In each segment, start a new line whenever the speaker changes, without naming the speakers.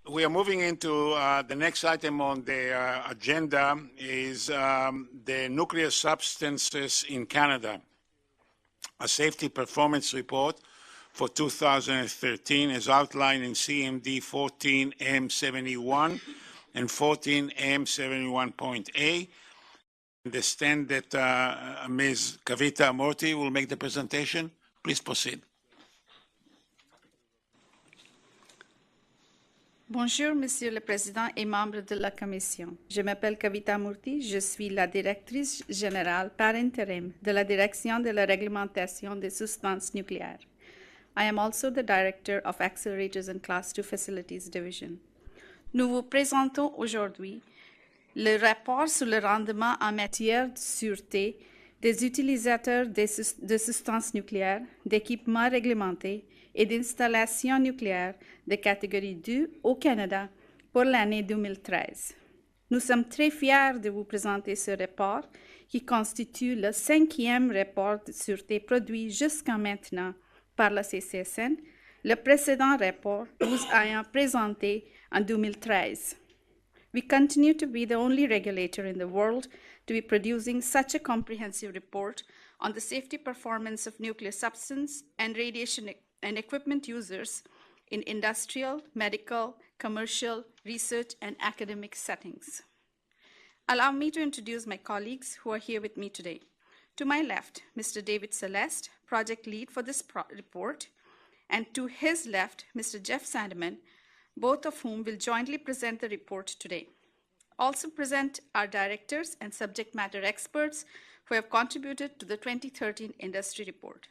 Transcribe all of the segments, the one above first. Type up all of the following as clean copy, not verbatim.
We are moving into the next item on the agenda is the nuclear substances in Canada, a safety performance report for 2013 as outlined in CMD 14M71 and 14M71.A. I understand that Ms. Kavita Murthy will make the presentation. Please proceed.
Bonjour, Monsieur le Président et membres de la Commission. Je m'appelle Kavita Murthy, je suis la directrice générale par intérim de la Direction de la réglementation des substances nucléaires. I am also the Director of Accelerators and Class II Facilities Division. Nous vous présentons aujourd'hui le rapport sur le rendement en matière de sûreté des utilisateurs de substances nucléaires, d'équipements réglementés et d'installations nucléaires de catégorie 2 au Canada pour l'année 2013. Nous sommes très fiers de vous présenter ce rapport qui constitue le 5e rapport de sûreté produit jusqu'à maintenant par la CCSN, le précédent rapport nous ayant présenté en 2013. We continue to be the only regulator in the world to be producing such a comprehensive report on the safety performance of nuclear substance and radiation and equipment users in industrial, medical, commercial, research, and academic settings. Allow me to introduce my colleagues who are here with me today. To my left, Mr. David Celeste, project lead for this report, and to his left, Mr. Jeff Sandeman, both of whom will jointly present the report today. Also present are directors and subject matter experts who have contributed to the 2013 industry report.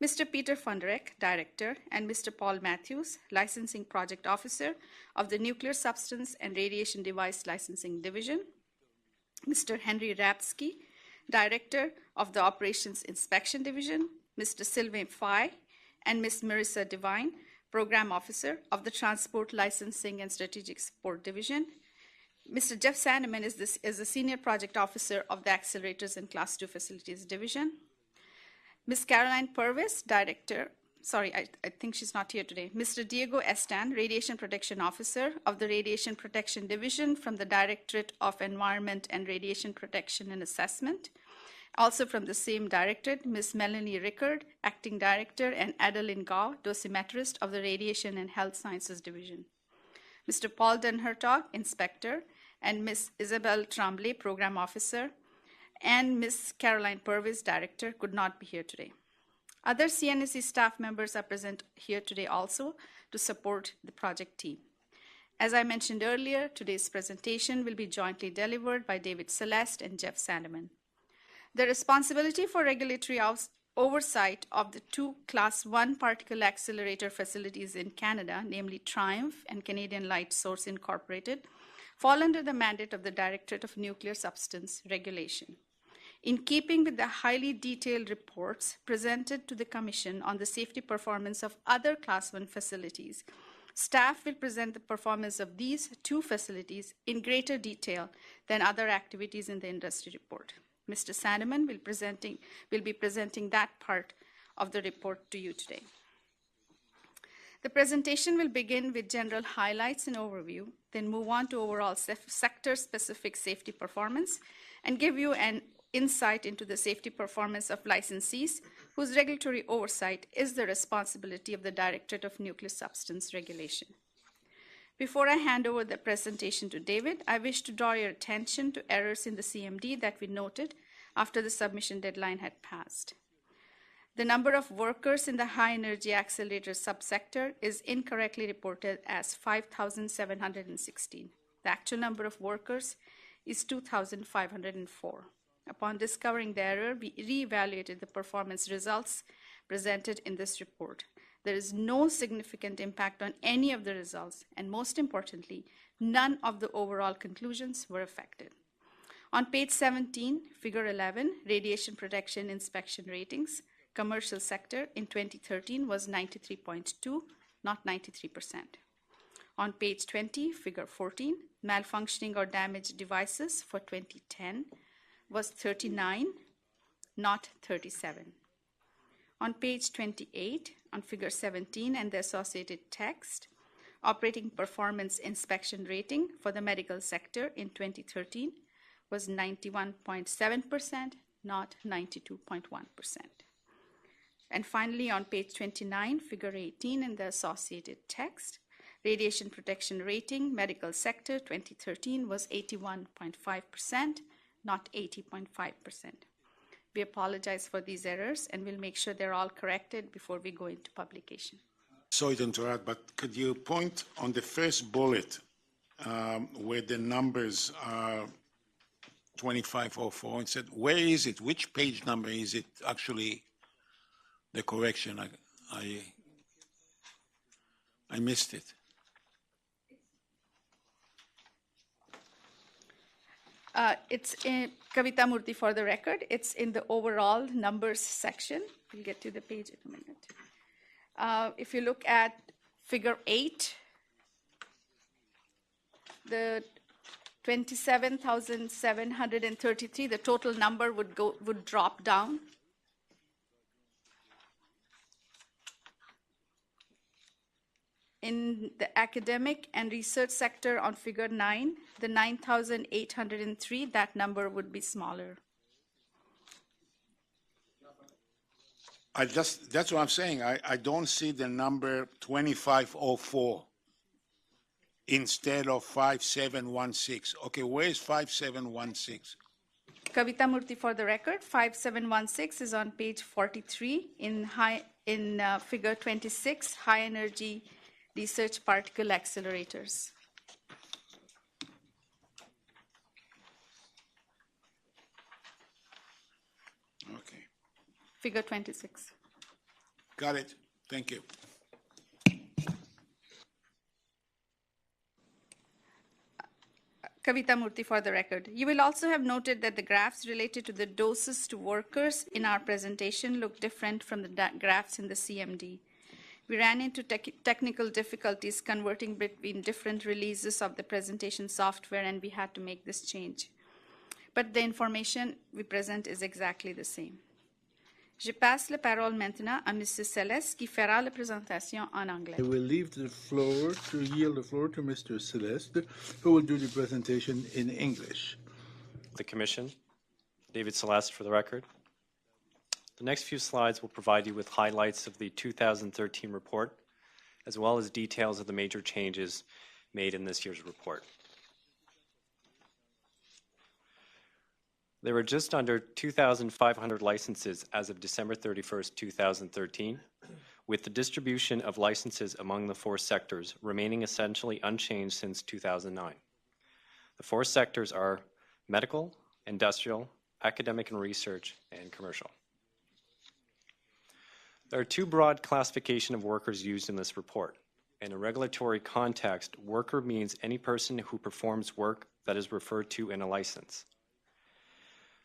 Mr. Peter Funderek, Director, and Mr. Paul Matthews, Licensing Project Officer of the Nuclear Substance and Radiation Device Licensing Division. Mr. Henry Rapsky, Director of the Operations Inspection Division. Mr. Sylvain Fay and Ms. Marissa Devine, Program Officer of the Transport Licensing and Strategic Support Division. Mr. Jeff Sandeman is the Senior Project Officer of the Accelerators and Class II Facilities Division. Ms. Caroline Purvis, Director, I think she's not here today. Mr. Diego Estan, Radiation Protection Officer of the Radiation Protection Division from the Directorate of Environment and Radiation Protection and Assessment. Also from the same directorate, Ms. Melanie Rickard, Acting Director, and Adeline Gao, Dosimetrist of the Radiation and Health Sciences Division. Mr. Paul Dunhertog, Inspector, and Ms. Isabel Tremblay, Program Officer, and Ms. Caroline Purvis, Director, could not be here today. Other CNSC staff members are present here today also to support the project team. As I mentioned earlier, today's presentation will be jointly delivered by David Celeste and Jeff Sandeman. The responsibility for regulatory oversight of the 2 Class 1 particle accelerator facilities in Canada, namely Triumph and Canadian Light Source Incorporated, fall under the mandate of the Directorate of Nuclear Substance Regulation. In keeping with the highly detailed reports presented to the Commission on the safety performance of other Class 1 facilities, staff will present the performance of these 2 facilities in greater detail than other activities in the industry report. Mr. Sandeman will be presenting that part of the report to you today. The presentation will begin with general highlights and overview, then move on to overall sector-specific safety performance, and give you an insight into the safety performance of licensees whose regulatory oversight is the responsibility of the Directorate of Nuclear Substance Regulation. Before I hand over the presentation to David, I wish to draw your attention to errors in the CMD that we noted after the submission deadline had passed. The number of workers in the high energy accelerator subsector is incorrectly reported as 5,716. The actual number of workers is 2,504. Upon discovering the error, we reevaluated the performance results presented in this report. There is no significant impact on any of the results, and most importantly, none of the overall conclusions were affected. On page 17, figure 11, radiation protection inspection ratings, commercial sector in 2013 was 93.2, not 93%. On page 20, figure 14, malfunctioning or damaged devices for 2010 was 39, not 37. On page 28, on figure 17 and the associated text, Operating performance inspection rating for the medical sector in 2013 was 91.7%, not 92.1%. And finally, on page 29, figure 18 in the associated text, radiation protection rating, medical sector 2013 was 81.5%, not 80.5%. We apologize for these errors and we'll make sure they're all corrected before we go into publication.
Sorry to interrupt, but could you point on the first bullet where the numbers are 2504 and said, where is it? Which page number is it actually the correction? I missed it.
It's in Kavita Murthy for the record. It's in the overall numbers section. We'll get to the page in a minute. If you look at figure 8, the 27,733, the total number would drop down. In the academic and research sector on figure 9, the 9,803, that number would be smaller.
That's what I'm saying. I don't see the number 2504 instead of 5716. Okay, where is 5716?
Kavita Murthy for the record, 5716 is on page 43 in figure 26, high energy research particle accelerators.
Okay.
Figure 26.
Got it. Thank you.
Kavita Murthy for the record. You will also have noted that the graphs related to the doses to workers in our presentation look different from the graphs in the CMD. We ran into technical difficulties converting between different releases of the presentation software, and we had to make this change. But the information we present is exactly the same. Je passe la parole maintenant à Mr. Celeste qui fera la présentation en anglais.
I will yield the floor to Mr. Celeste, who will do the presentation in English.
The Commission, David Celeste for the record. The next few slides will provide you with highlights of the 2013 report, as well as details of the major changes made in this year's report. There were just under 2,500 licenses as of December 31st, 2013, with the distribution of licenses among the 4 sectors remaining essentially unchanged since 2009. The 4 sectors are medical, industrial, academic and research, and commercial. There are 2 broad classifications of workers used in this report. In a regulatory context, worker means any person who performs work that is referred to in a license.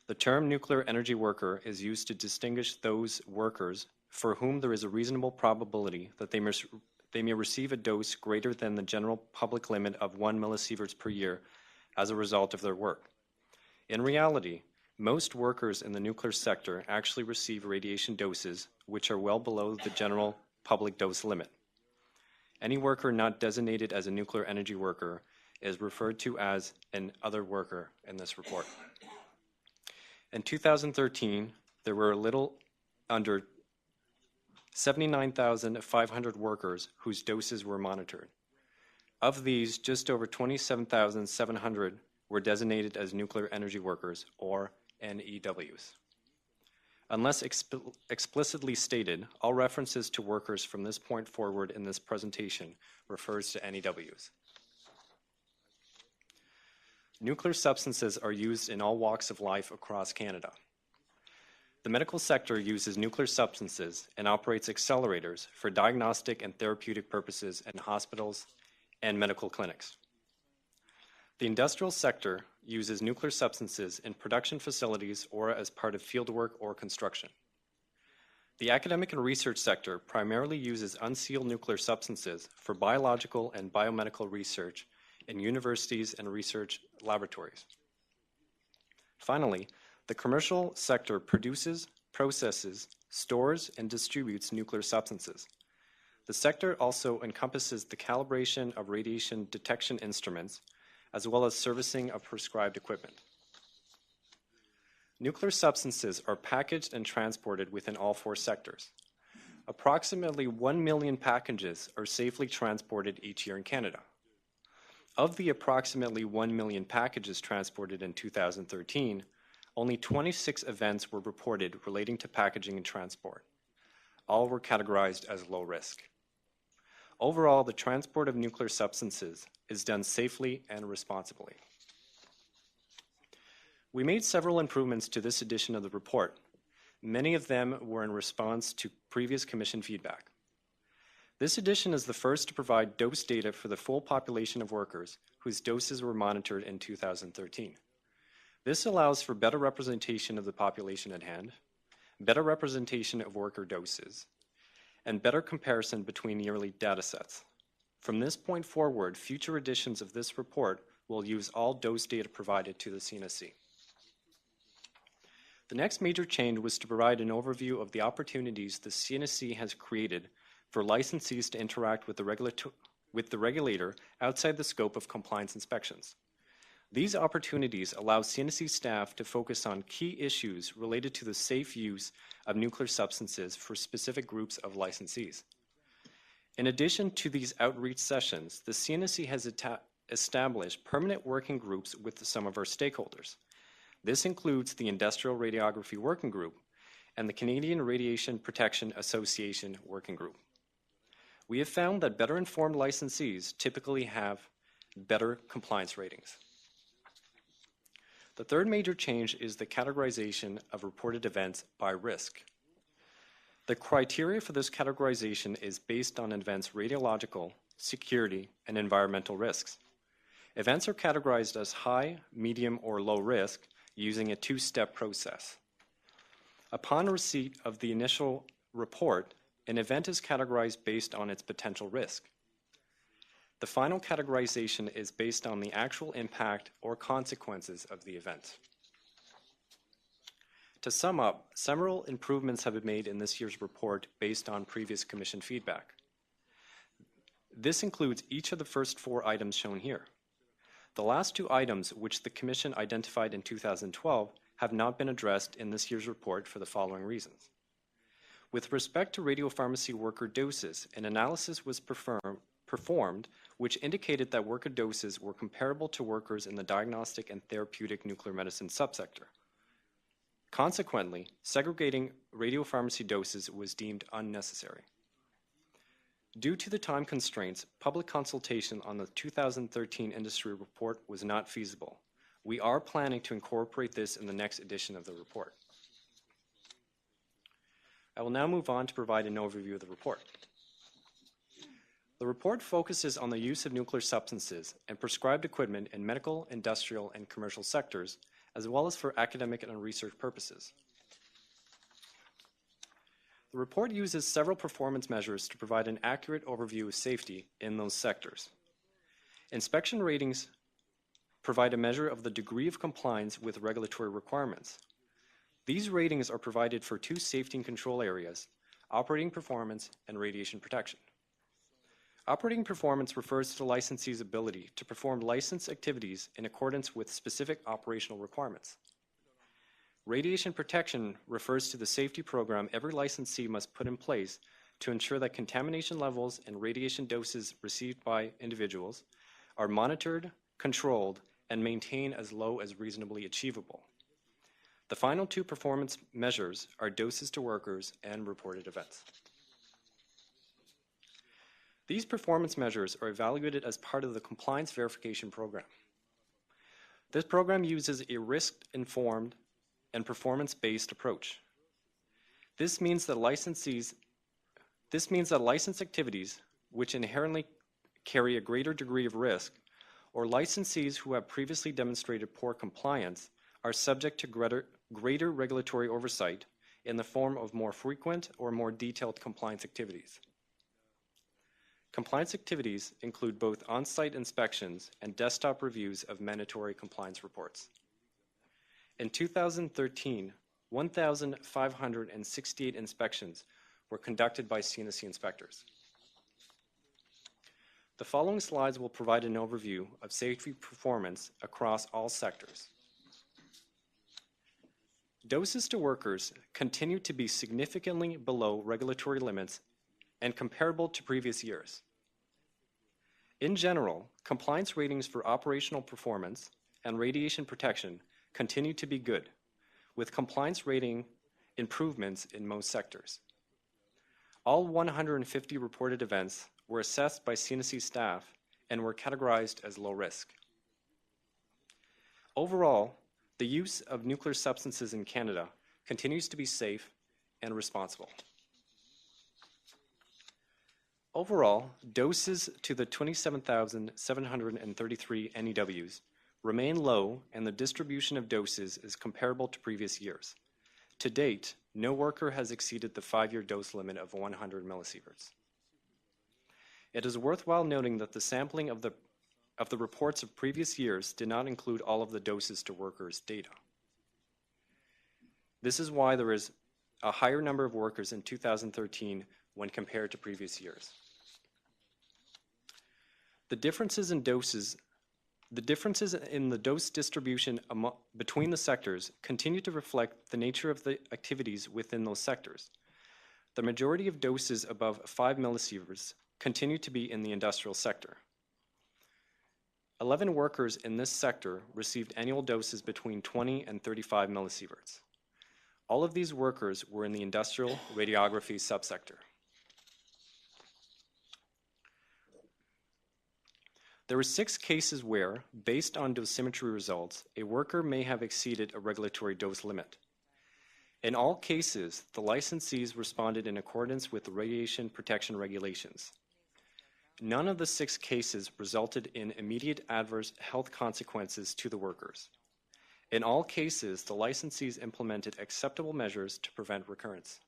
The term nuclear energy worker is used to distinguish those workers for whom there is a reasonable probability that they may receive a dose greater than the general public limit of 1 millisieverts per year as a result of their work. In reality, most workers in the nuclear sector actually receive radiation doses which are well below the general public dose limit. Any worker not designated as a nuclear energy worker is referred to as an other worker in this report. In 2013, there were a little under 79,500 workers whose doses were monitored. Of these, just over 27,700 were designated as nuclear energy workers, or NEWs. Unless explicitly stated, all references to workers from this point forward in this presentation refers to NEWs. Nuclear substances are used in all walks of life across Canada. The medical sector uses nuclear substances and operates accelerators for diagnostic and therapeutic purposes in hospitals and medical clinics. The industrial sector uses nuclear substances in production facilities or as part of fieldwork or construction. The academic and research sector primarily uses unsealed nuclear substances for biological and biomedical research in universities and research laboratories. Finally, the commercial sector produces, processes, stores, and distributes nuclear substances. The sector also encompasses the calibration of radiation detection instruments, as well as servicing of prescribed equipment. Nuclear substances are packaged and transported within all four sectors. Approximately 1 million packages are safely transported each year in Canada. Of the approximately 1 million packages transported in 2013, only 26 events were reported relating to packaging and transport. All were categorized as low risk. Overall, the transport of nuclear substances is done safely and responsibly. We made several improvements to this edition of the report. Many of them were in response to previous Commission feedback. This edition is the first to provide dose data for the full population of workers whose doses were monitored in 2013. This allows for better representation of the population at hand, better representation of worker doses, and better comparison between yearly data sets. From this point forward, future editions of this report will use all dose data provided to the CNSC. The next major change was to provide an overview of the opportunities the CNSC has created for licensees to interact with the regulator outside the scope of compliance inspections. These opportunities allow CNSC staff to focus on key issues related to the safe use of nuclear substances for specific groups of licensees. In addition to these outreach sessions, the CNSC has established permanent working groups with some of our stakeholders. This includes the Industrial Radiography Working Group and the Canadian Radiation Protection Association Working Group. We have found that better informed licensees typically have better compliance ratings. The third major change is the categorization of reported events by risk. The criteria for this categorization is based on events' radiological, security, and environmental risks. Events are categorized as high, medium, or low risk using a two-step process. Upon receipt of the initial report, an event is categorized based on its potential risk. The final categorization is based on the actual impact or consequences of the event. To sum up, several improvements have been made in this year's report based on previous Commission feedback. This includes each of the first 4 items shown here. The last 2 items, which the Commission identified in 2012, have not been addressed in this year's report for the following reasons. With respect to radiopharmacy worker doses, an analysis was performed which indicated that worker doses were comparable to workers in the diagnostic and therapeutic nuclear medicine subsector. Consequently, segregating radiopharmacy doses was deemed unnecessary. Due to the time constraints, public consultation on the 2013 industry report was not feasible. We are planning to incorporate this in the next edition of the report. I will now move on to provide an overview of the report. The report focuses on the use of nuclear substances and prescribed equipment in medical, industrial, and commercial sectors, as well as for academic and research purposes. The report uses several performance measures to provide an accurate overview of safety in those sectors. Inspection ratings provide a measure of the degree of compliance with regulatory requirements. These ratings are provided for 2 safety and control areas: operating performance and radiation protection. Operating performance refers to the licensee's ability to perform license activities in accordance with specific operational requirements. Radiation protection refers to the safety program every licensee must put in place to ensure that contamination levels and radiation doses received by individuals are monitored, controlled, and maintained as low as reasonably achievable. The final 2 performance measures are doses to workers and reported events. These performance measures are evaluated as part of the compliance verification program. This program uses a risk-informed and performance-based approach. This means that license activities which inherently carry a greater degree of risk, or licensees who have previously demonstrated poor compliance, are subject to greater regulatory oversight in the form of more frequent or more detailed compliance activities. Compliance activities include both on-site inspections and desktop reviews of mandatory compliance reports. In 2013, 1,568 inspections were conducted by CNSC inspectors. The following slides will provide an overview of safety performance across all sectors. Doses to workers continue to be significantly below regulatory limits and comparable to previous years. In general, compliance ratings for operational performance and radiation protection continue to be good, with compliance rating improvements in most sectors. All 150 reported events were assessed by CNSC staff and were categorized as low risk. Overall, the use of nuclear substances in Canada continues to be safe and responsible. Overall, doses to the 27,733 NEWs remain low, and the distribution of doses is comparable to previous years. To date, no worker has exceeded the 5-year dose limit of 100 millisieverts. It is worthwhile noting that the sampling of the reports of previous years did not include all of the doses to workers data. This is why there is a higher number of workers in 2013 when compared to previous years. The differences in the dose distribution between the sectors continue to reflect the nature of the activities within those sectors. The majority of doses above 5 millisieverts continue to be in the industrial sector. 11 workers in this sector received annual doses between 20 and 35 millisieverts. All of these workers were in the industrial radiography subsector. There were 6 cases where, based on dosimetry results, a worker may have exceeded a regulatory dose limit. In all cases, the licensees responded in accordance with the radiation protection regulations. None of the 6 cases resulted in immediate adverse health consequences to the workers. In all cases, the licensees implemented acceptable measures to prevent recurrence.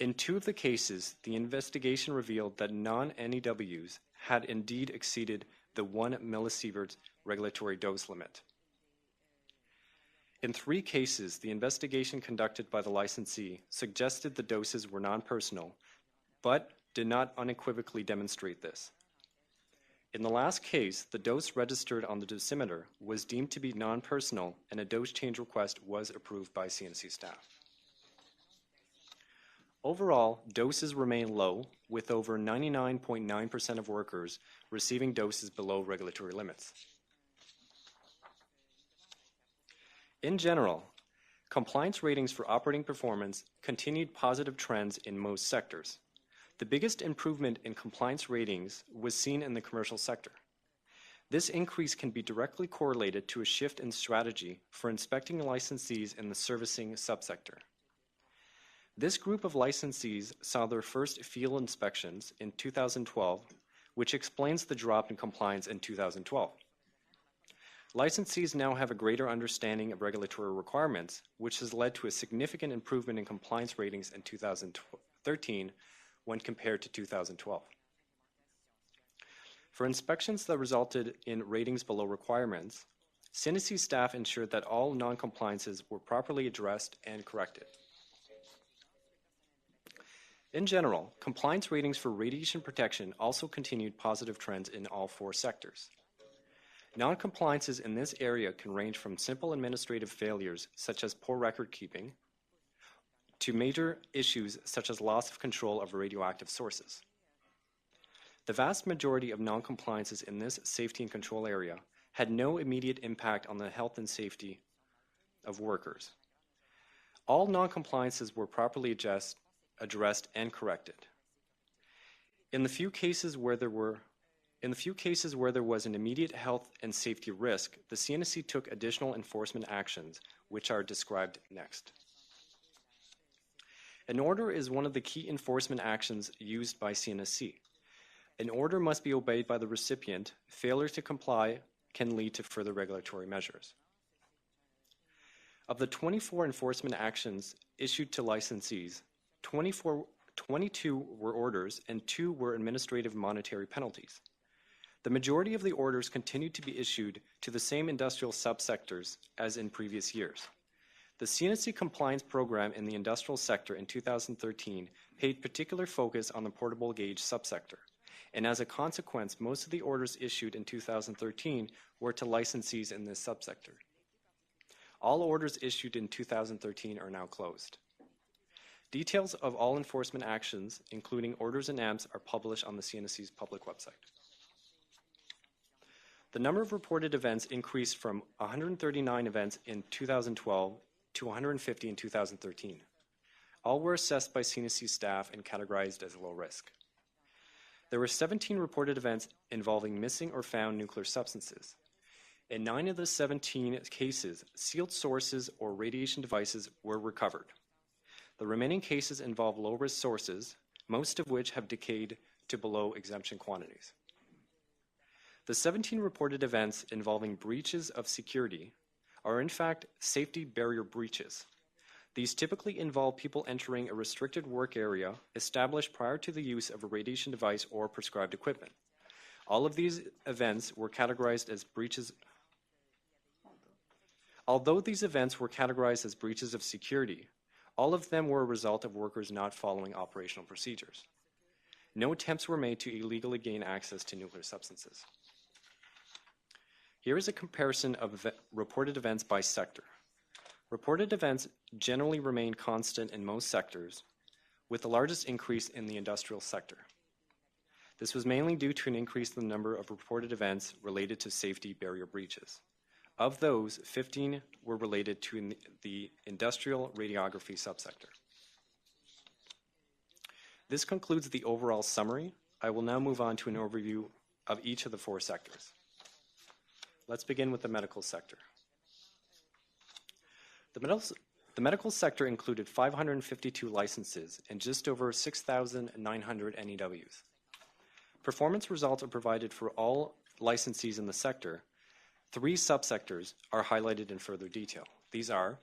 In 2 of the cases, the investigation revealed that non-NEWs had indeed exceeded the 1 millisievert regulatory dose limit. In 3 cases, the investigation conducted by the licensee suggested the doses were non-personal, but did not unequivocally demonstrate this. In the last case, the dose registered on the dosimeter was deemed to be non-personal, and a dose change request was approved by CNSC staff. Overall, doses remain low, with over 99.9% of workers receiving doses below regulatory limits. In general, compliance ratings for operating performance continued positive trends in most sectors. The biggest improvement in compliance ratings was seen in the commercial sector. This increase can be directly correlated to a shift in strategy for inspecting licensees in the servicing subsector. This group of licensees saw their first field inspections in 2012, which explains the drop in compliance in 2012. Licensees now have a greater understanding of regulatory requirements, which has led to a significant improvement in compliance ratings in 2013 when compared to 2012. For inspections that resulted in ratings below requirements, CNSC staff ensured that all non-compliances were properly addressed and corrected. In general, compliance ratings for radiation protection also continued positive trends in all 4 sectors. Non-compliances in this area can range from simple administrative failures, such as poor record keeping, to major issues such as loss of control of radioactive sources. The vast majority of non-compliances in this safety and control area had no immediate impact on the health and safety of workers. All non-compliances were properly addressed and corrected. In the few cases where there was an immediate health and safety risk, the CNSC took additional enforcement actions, which are described next. An order is one of the key enforcement actions used by CNSC. An order must be obeyed by the recipient. Failure to comply can lead to further regulatory measures. Of the 24 enforcement actions issued to licensees, 22 were orders and 2 were administrative monetary penalties. The majority of the orders continued to be issued to the same industrial subsectors as in previous years. The CNSC compliance program in the industrial sector in 2013 paid particular focus on the portable gauge subsector, and as a consequence, most of the orders issued in 2013 were to licensees in this subsector. All orders issued in 2013 are now closed. Details of all enforcement actions, including orders and AMPs, are published on the CNSC's public website. The number of reported events increased from 139 events in 2012 to 150 in 2013. All were assessed by CNSC staff and categorized as low risk. There were 17 reported events involving missing or found nuclear substances. In 9 of the 17 cases, sealed sources or radiation devices were recovered. The remaining cases involve low-risk sources, most of which have decayed to below exemption quantities. The 17 reported events involving breaches of security are in fact safety barrier breaches. These typically involve people entering a restricted work area established prior to the use of a radiation device or prescribed equipment. All of these events were categorized as breaches. Although these events were categorized as breaches of security, all of them were a result of workers not following operational procedures. No attempts were made to illegally gain access to nuclear substances. Here is a comparison of reported events by sector. Reported events generally remain constant in most sectors, with the largest increase in the industrial sector. This was mainly due to an increase in the number of reported events related to safety barrier breaches. Of those, 15 were related to the industrial radiography subsector. This concludes the overall summary. I will now move on to an overview of each of the 4 sectors. Let's begin with the medical sector. The medical sector included 552 licenses and just over 6,900 NEWs. Performance results are provided for all licensees in the sector. 3 subsectors are highlighted in further detail. These are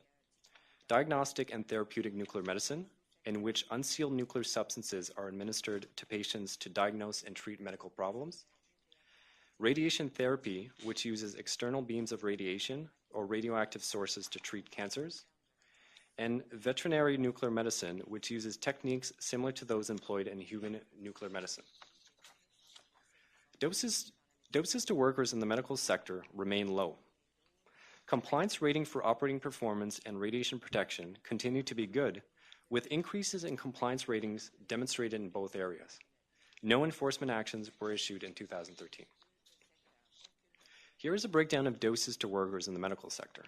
diagnostic and therapeutic nuclear medicine, in which unsealed nuclear substances are administered to patients to diagnose and treat medical problems. Radiation therapy, which uses external beams of radiation or radioactive sources to treat cancers. And veterinary nuclear medicine, which uses techniques similar to those employed in human nuclear medicine. Doses to workers in the medical sector remain low. Compliance rating for operating performance and radiation protection continue to be good, with increases in compliance ratings demonstrated in both areas. No enforcement actions were issued in 2013. Here is a breakdown of doses to workers in the medical sector.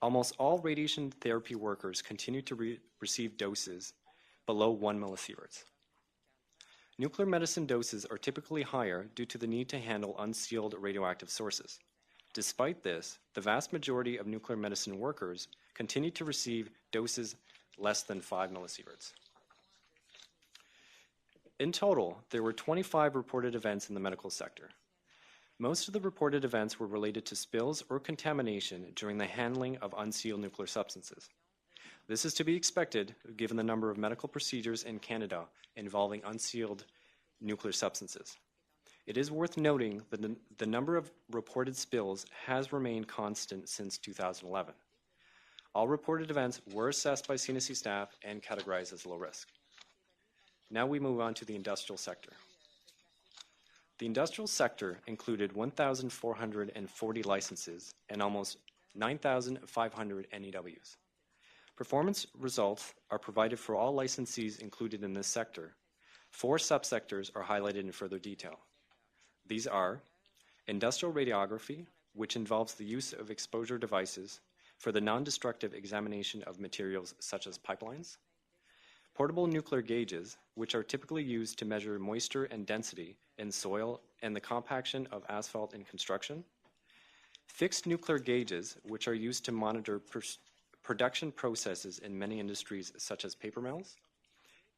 Almost all radiation therapy workers continue to receive doses below 1 millisieverts. Nuclear medicine doses are typically higher due to the need to handle unsealed radioactive sources. Despite this, the vast majority of nuclear medicine workers continue to receive doses less than 5 millisieverts. In total, there were 25 reported events in the medical sector. Most of the reported events were related to spills or contamination during the handling of unsealed nuclear substances. This is to be expected given the number of medical procedures in Canada involving unsealed nuclear substances. It is worth noting that the number of reported spills has remained constant since 2011. All reported events were assessed by CNSC staff and categorized as low risk. Now we move on to the industrial sector. The industrial sector included 1,440 licenses and almost 9,500 NEWs. Performance results are provided for all licensees included in this sector. 4 subsectors are highlighted in further detail. These are industrial radiography, which involves the use of exposure devices for the non-destructive examination of materials such as pipelines. Portable nuclear gauges, which are typically used to measure moisture and density in soil and the compaction of asphalt in construction. Fixed nuclear gauges, which are used to monitor production processes in many industries such as paper mills.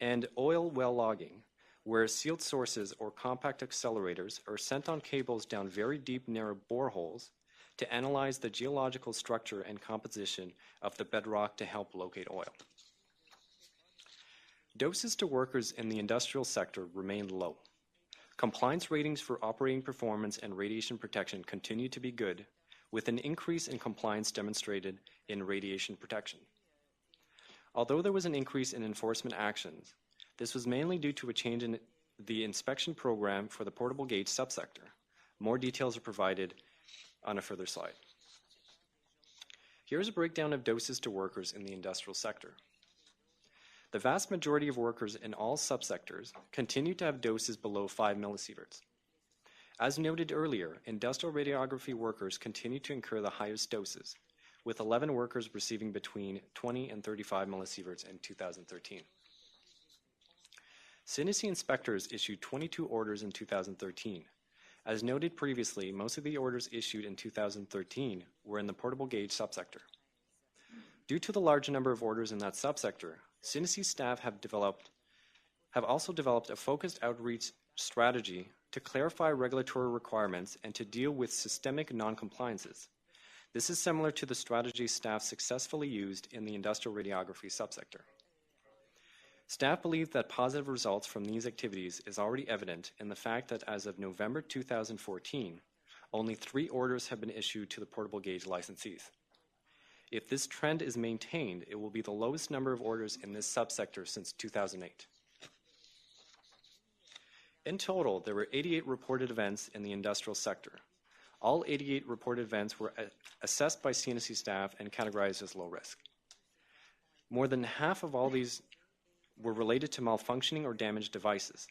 And oil well logging, where sealed sources or compact accelerators are sent on cables down very deep, narrow boreholes to analyze the geological structure and composition of the bedrock to help locate oil. Doses to workers in the industrial sector remained low. Compliance ratings for operating performance and radiation protection continue to be good, with an increase in compliance demonstrated in radiation protection. Although there was an increase in enforcement actions, this was mainly due to a change in the inspection program for the portable gauge subsector. More details are provided on a further slide. Here's a breakdown of doses to workers in the industrial sector. The vast majority of workers in all subsectors continue to have doses below 5 millisieverts. As noted earlier, industrial radiography workers continue to incur the highest doses, with 11 workers receiving between 20 and 35 millisieverts in 2013. CNSC inspectors issued 22 orders in 2013. As noted previously, most of the orders issued in 2013 were in the portable gauge subsector. Due to the large number of orders in that subsector, CNSC staff have also developed a focused outreach strategy to clarify regulatory requirements and to deal with systemic non-compliances. This is similar to the strategy staff successfully used in the industrial radiography subsector. Staff believe that positive results from these activities is already evident in the fact that as of November 2014, only 3 orders have been issued to the portable gauge licensees. If this trend is maintained, it will be the lowest number of orders in this subsector since 2008. In total, there were 88 reported events in the industrial sector. All 88 reported events were assessed by CNSC staff and categorized as low risk. More than half of all these were related to malfunctioning or damaged devices.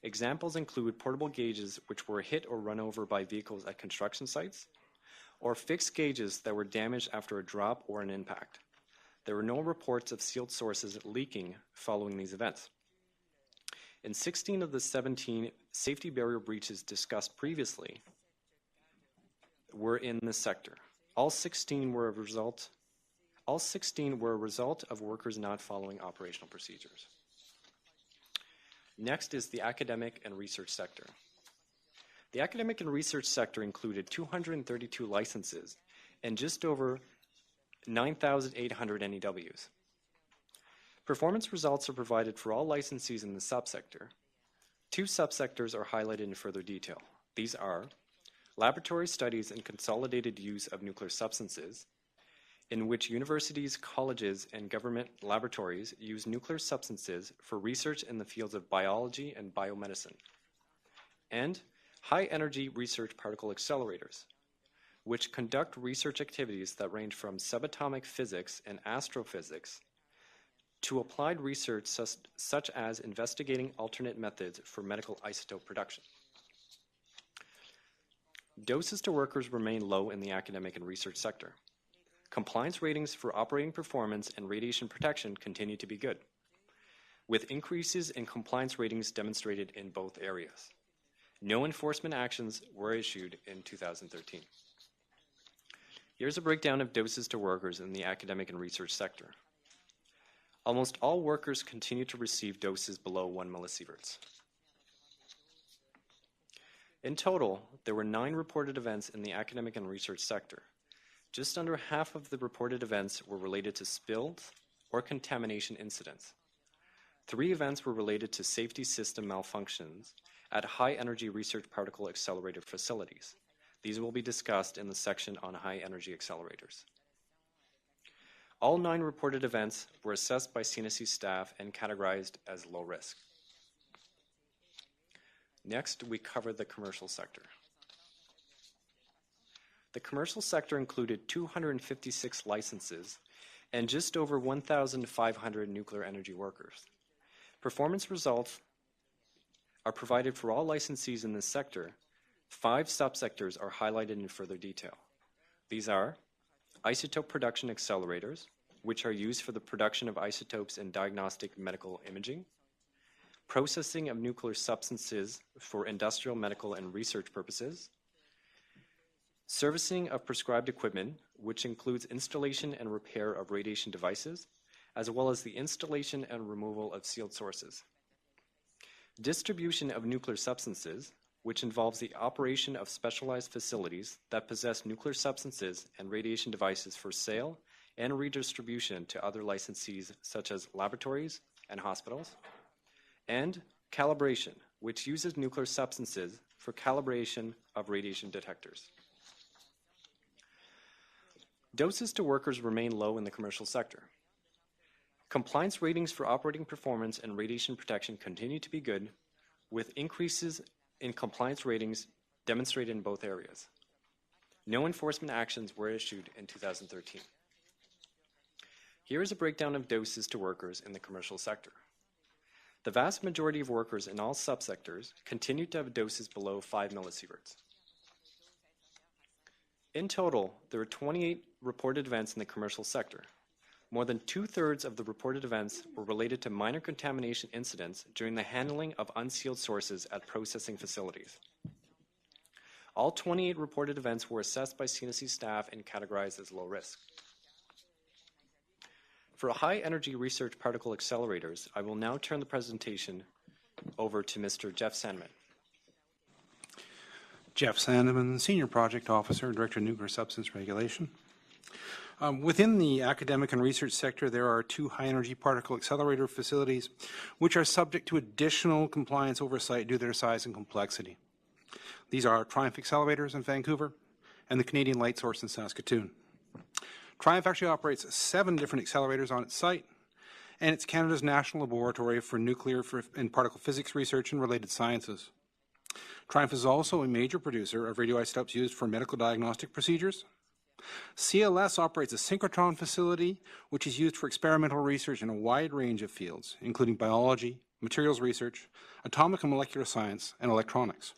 Examples include portable gauges which were hit or run over by vehicles at construction sites, or fixed gauges that were damaged after a drop or an impact. There were no reports of sealed sources leaking following these events. In 16 of the 17 safety barrier breaches discussed previously were in this sector. All 16 were a result of workers not following operational procedures. Next is the academic and research sector. The academic and research sector included 232 licenses and just over 9,800 NEWs. Performance results are provided for all licensees in the subsector. 2 subsectors are highlighted in further detail. These are laboratory studies and consolidated use of nuclear substances, in which universities, colleges, and government laboratories use nuclear substances for research in the fields of biology and biomedicine, and high-energy research particle accelerators, which conduct research activities that range from subatomic physics and astrophysics to applied research such as investigating alternate methods for medical isotope production. Doses to workers remain low in the academic and research sector. Compliance ratings for operating performance and radiation protection continue to be good, with increases in compliance ratings demonstrated in both areas. No enforcement actions were issued in 2013. Here's a breakdown of doses to workers in the academic and research sector. Almost all workers continue to receive doses below 1 millisieverts. In total, there were 9 reported events in the academic and research sector. Just under half of the reported events were related to spills or contamination incidents. 3 events were related to safety system malfunctions at high-energy research particle accelerator facilities. These will be discussed in the section on high-energy accelerators. All 9 reported events were assessed by CNSC staff and categorized as low risk. Next, we cover the commercial sector. The commercial sector included 256 licenses and just over 1,500 nuclear energy workers. Performance results are provided for all licensees in this sector. 5 subsectors are highlighted in further detail. These are isotope production accelerators, which are used for the production of isotopes in diagnostic medical imaging, processing of nuclear substances for industrial, medical, and research purposes, servicing of prescribed equipment, which includes installation and repair of radiation devices, as well as the installation and removal of sealed sources. Distribution of nuclear substances, which involves the operation of specialized facilities that possess nuclear substances and radiation devices for sale and redistribution to other licensees such as laboratories and hospitals, and calibration, which uses nuclear substances for calibration of radiation detectors. Doses to workers remain low in the commercial sector. Compliance ratings for operating performance and radiation protection continue to be good, with increases in compliance ratings demonstrated in both areas. No enforcement actions were issued in 2013. Here is a breakdown of doses to workers in the commercial sector. The vast majority of workers in all subsectors continued to have doses below 5 millisieverts. In total, there were 28 reported events in the commercial sector. More than 2/3 of the reported events were related to minor contamination incidents during the handling of unsealed sources at processing facilities. All 28 reported events were assessed by CNSC staff and categorized as low risk. For high-energy research particle accelerators, I will now turn the presentation over to Mr. Jeff Sandman.
Jeff Sandeman, Senior Project Officer, Director of Nuclear Substance Regulation. Within the academic and research sector, there are 2 high-energy particle accelerator facilities which are subject to additional compliance oversight due to their size and complexity. These are Triumph Accelerators in Vancouver and the Canadian Light Source in Saskatoon. Triumph actually operates 7 different accelerators on its site, and it's Canada's national laboratory for nuclear and particle physics research and related sciences. Triumph is also a major producer of radioisotopes used for medical diagnostic procedures. CLS operates a synchrotron facility, which is used for experimental research in a wide range of fields, including biology, materials research, atomic and molecular science, and electronics.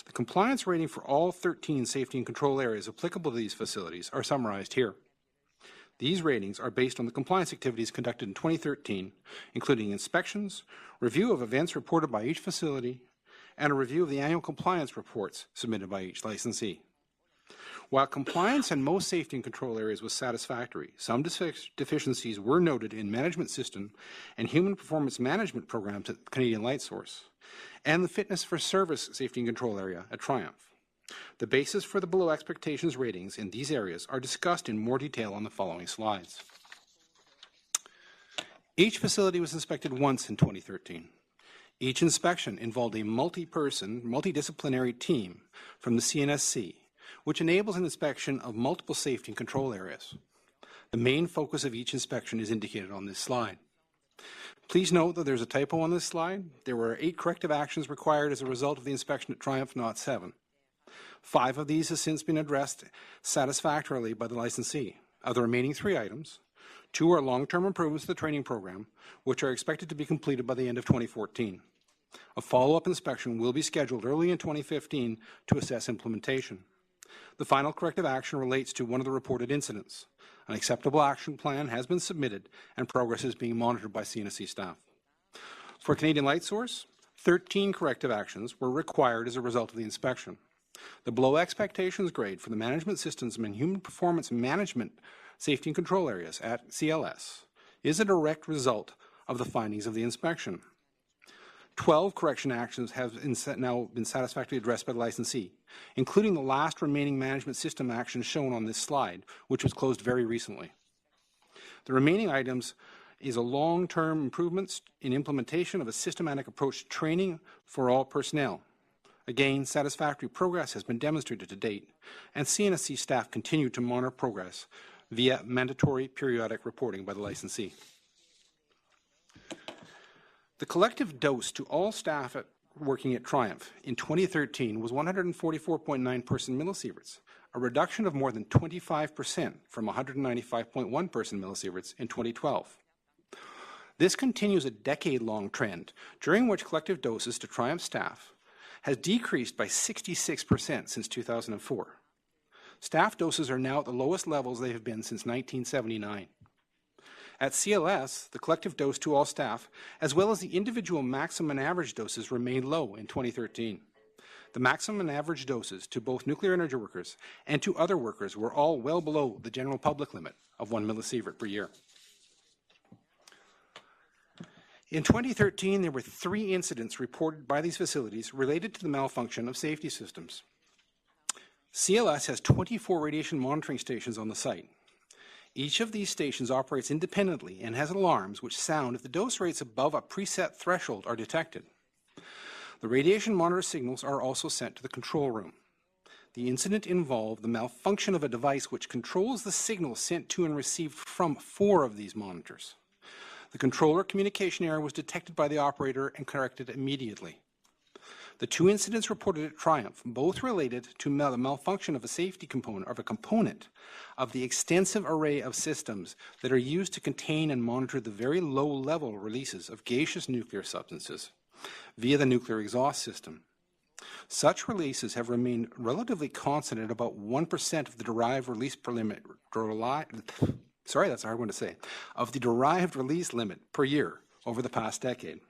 The compliance rating for all 13 safety and control areas applicable to these facilities are summarized here. These ratings are based on the compliance activities conducted in 2013, including inspections, review of events reported by each facility, and a review of the annual compliance reports submitted by each licensee. While compliance in most safety and control areas was satisfactory, some deficiencies were noted in management system and human performance management programs at Canadian Light Source, and the fitness for service safety and control area at Triumph. The basis for the below expectations ratings in these areas are discussed in more detail on the following slides. Each facility was inspected once in 2013. Each inspection involved a multi-person, multidisciplinary team from the CNSC, which enables an inspection of multiple safety and control areas. The main focus of each inspection is indicated on this slide. Please note that there's a typo on this slide. There were 8 corrective actions required as a result of the inspection at Triumph, not 7. 5 of these have since been addressed satisfactorily by the licensee. Of the remaining 3 items, 2 are long-term improvements to the training program, which are expected to be completed by the end of 2014. A follow-up inspection will be scheduled early in 2015 to assess implementation. The final corrective action relates to one of the reported incidents. An acceptable action plan has been submitted and progress is being monitored by CNSC staff. For Canadian Light Source, 13 corrective actions were required as a result of the inspection. The below expectations grade for the management systems and human performance management safety and control areas at CLS is a direct result of the findings of the inspection. 12 correction actions have now been satisfactorily addressed by the licensee, including the last remaining management system action shown on this slide, which was closed very recently. The remaining items is a long-term improvements in implementation of a systematic approach to training for all personnel. Again, satisfactory progress has been demonstrated to date, and CNSC staff continue to monitor progress via mandatory periodic reporting by the licensee. The collective dose to all staff working at Triumph in 2013 was 144.9 person millisieverts, a reduction of more than 25% from 195.1 person millisieverts in 2012. This continues a decade-long trend, during which collective doses to Triumph staff has decreased by 66% since 2004. Staff doses are now at the lowest levels they have been since 1979. At CLS, the collective dose to all staff, as well as the individual maximum and average doses, remained low in 2013. The maximum and average doses to both nuclear energy workers and to other workers were all well below the general public limit of 1 millisievert per year. In 2013, there were 3 incidents reported by these facilities related to the malfunction of safety systems. CLS has 24 radiation monitoring stations on the site. Each of these stations operates independently and has alarms which sound if the dose rates above a preset threshold are detected. The radiation monitor signals are also sent to the control room. The incident involved the malfunction of a device which controls the signal sent to and received from 4 of these monitors. The controller communication error was detected by the operator and corrected immediately. The two incidents reported at Triumph both related to the malfunction of a safety component of the extensive array of systems that are used to contain and monitor the very low-level releases of gaseous nuclear substances via the nuclear exhaust system. Such releases have remained relatively constant at about 1% of the derived release of the derived release limit per year over the past decade.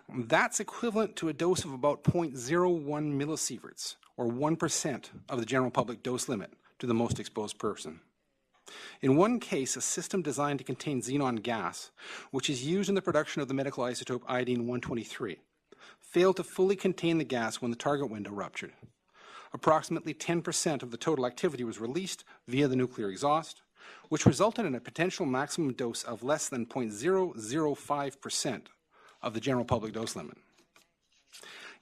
That's equivalent to a dose of about 0.01 millisieverts, or 1% of the general public dose limit to the most exposed person. In one case, a system designed to contain xenon gas, which is used in the production of the medical isotope iodine-123, failed to fully contain the gas when the target window ruptured. Approximately 10% of the total activity was released via the nuclear exhaust, which resulted in a potential maximum dose of less than 0.005% of the general public dose limit.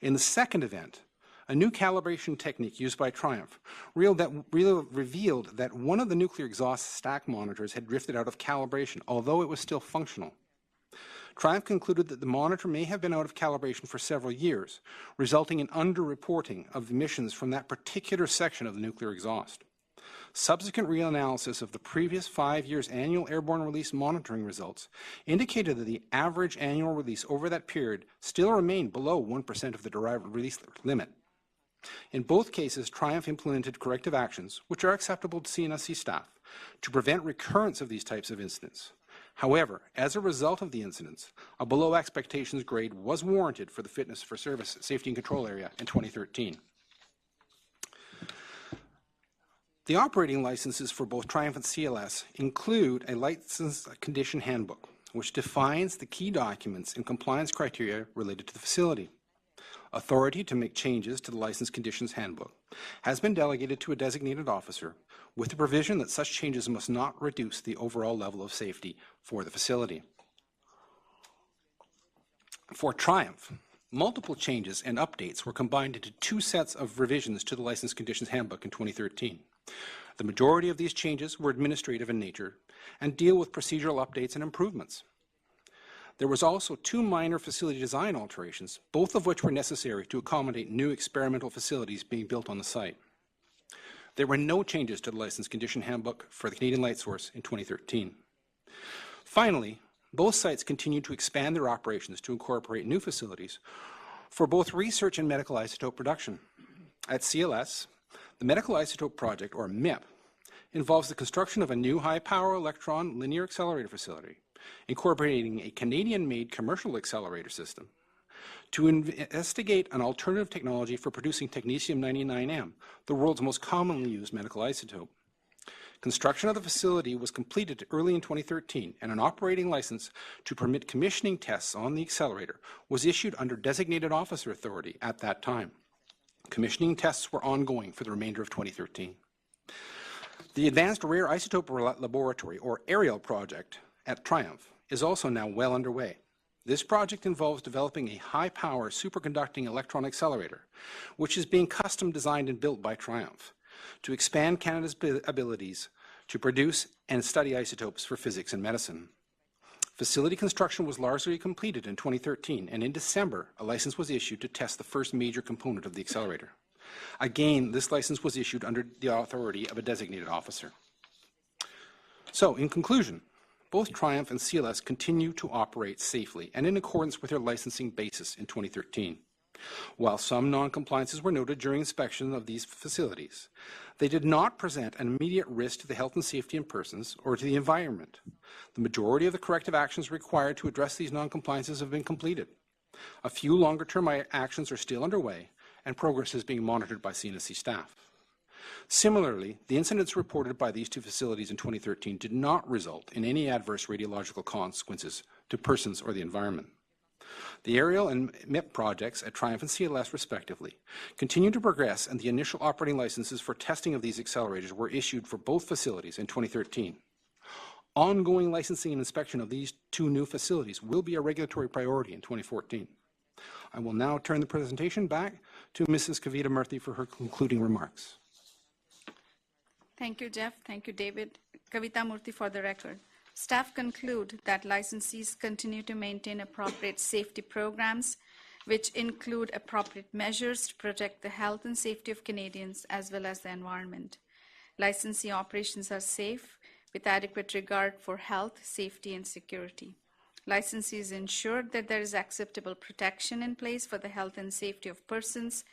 In the second event, a new calibration technique used by Triumph revealed that one of the nuclear exhaust stack monitors had drifted out of calibration, although it was still functional. Triumph concluded that the monitor may have been out of calibration for several years, resulting in underreporting of emissions from that particular section of the nuclear exhaust. Subsequent reanalysis of the previous 5 years' annual airborne release monitoring results indicated that the average annual release over that period still remained below 1% of the derived release limit. In both cases, Triumph implemented corrective actions, which are acceptable to CNSC staff, to prevent recurrence of these types of incidents. However, as a result of the incidents, a below expectations grade was warranted for the fitness for service safety and control area in 2013. The operating licenses for both Triumph and CLS include a license condition handbook, which defines the key documents and compliance criteria related to the facility. Authority to make changes to the license conditions handbook has been delegated to a designated officer with the provision that such changes must not reduce the overall level of safety for the facility. For Triumph, multiple changes and updates were combined into 2 sets of revisions to the license conditions handbook in 2013. The majority of these changes were administrative in nature and deal with procedural updates and improvements. There was also 2 minor facility design alterations, both of which were necessary to accommodate new experimental facilities being built on the site. There were no changes to the license condition handbook for the Canadian Light Source in 2013. Finally, both sites continued to expand their operations to incorporate new facilities for both research and medical isotope production. At CLS, the Medical Isotope Project, or MIP, involves the construction of a new high-power electron linear accelerator facility, incorporating a Canadian-made commercial accelerator system to investigate an alternative technology for producing technetium-99m, the world's most commonly used medical isotope. Construction of the facility was completed early in 2013, and an operating license to permit commissioning tests on the accelerator was issued under designated officer authority at that time. Commissioning tests were ongoing for the remainder of 2013. The Advanced Rare Isotope Laboratory, or ARIEL project, at Triumph is also now well underway. This project involves developing a high-power superconducting electron accelerator, which is being custom designed and built by Triumph to expand Canada's abilities to produce and study isotopes for physics and medicine. Facility construction was largely completed in 2013, and in December, a license was issued to test the first major component of the accelerator. Again, this license was issued under the authority of a designated officer. So, in conclusion, both Triumph and CLS continue to operate safely and in accordance with their licensing basis in 2013. While some non-compliances were noted during inspection of these facilities, they did not present an immediate risk to the health and safety of persons or to the environment. The majority of the corrective actions required to address these non-compliances have been completed. A few longer-term actions are still underway, and progress is being monitored by CNSC staff. Similarly, the incidents reported by these 2 facilities in 2013 did not result in any adverse radiological consequences to persons or the environment. The ARIEL and MIP projects at Triumph and CLS, respectively, continue to progress, and the initial operating licenses for testing of these accelerators were issued for both facilities in 2013. Ongoing licensing and inspection of these 2 new facilities will be a regulatory priority in 2014. I will now turn the presentation back to Mrs. Kavita Murthy for her concluding remarks.
Thank you, Jeff. Thank you, David. Kavita Murthy for the record. Staff conclude that licensees continue to maintain appropriate safety programs, which include appropriate measures to protect the health and safety of Canadians as well as the environment. Licensee operations are safe with adequate regard for health, safety, and security. Licensees ensure that there is acceptable protection in place for the health and safety of persons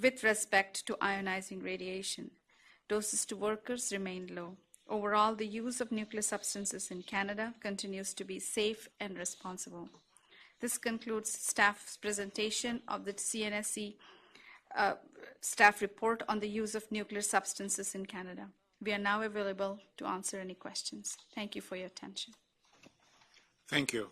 with respect to ionizing radiation. Doses to workers remain low. Overall, the use of nuclear substances in Canada continues to be safe and responsible. This concludes staff's presentation of the CNSC staff report on the use of nuclear substances in Canada. We are now available to answer any questions. Thank you for your attention.
Thank you.